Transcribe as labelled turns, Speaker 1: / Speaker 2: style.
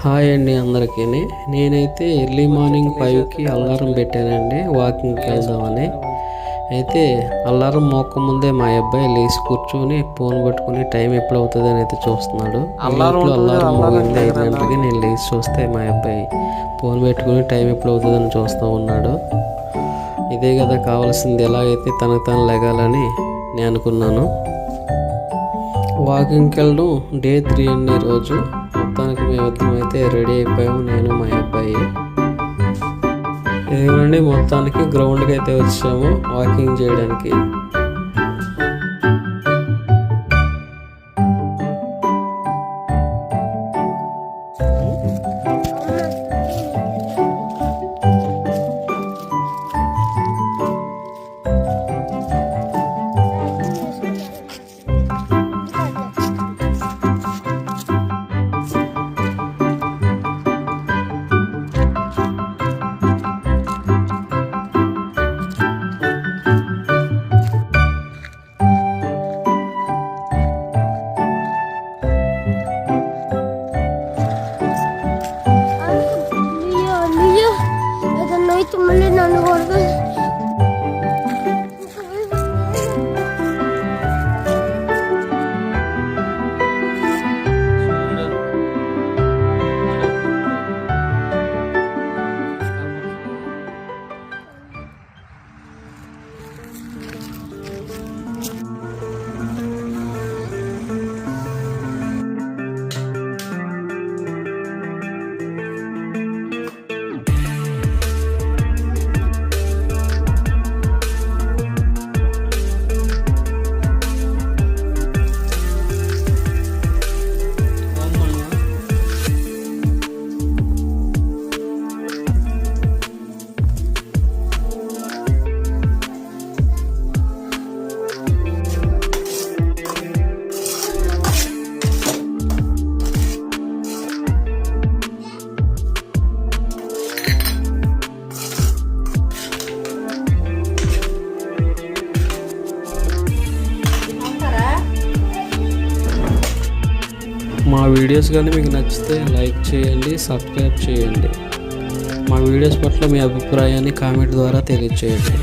Speaker 1: Hi అండి అందరికీ. నేనైతే ఎర్లీ మార్నింగ్ 5కి అలారం పెట్టానండి వాకింగ్కి వెళ్దామని. అయితే అలారం మోకముందే మా అబ్బాయి లేచి కూర్చొని ఫోన్ పట్టుకుని టైం ఎప్పుడు అవుతుంది అని అయితే చూస్తున్నాడు. అలారం మోగింది 5 గంటలకి. నేను లేచి చూస్తే మా అబ్బాయి ఫోన్ పెట్టుకుని టైం ఎప్పుడు అవుతుంది అని చూస్తూ ఉన్నాడు. ఇదే కదా కావాల్సింది, ఎలాగైతే తనకు తాను లెగాలని నేను అనుకున్నాను. వాకింగ్కి వెళ్ళడం డే 3 అండి ఈరోజు. మొత్తానికి మేమిద్దరం అయితే రెడీ అయిపోయాము, నేను మా అబ్బాయి. ఇదిగోండి మొత్తానికి గ్రౌండ్కి అయితే వచ్చాము వాకింగ్ చేయడానికి.
Speaker 2: మళ్ళీ నన్ను కొడుకు
Speaker 1: మా వీడియోస్ కానీ మీకు నచ్చితే లైక్ చేయండి, సబ్స్క్రైబ్ చేయండి. మా వీడియోస్ పట్ల మీ అభిప్రాయాన్ని కామెంట్ ద్వారా తెలియజేయండి.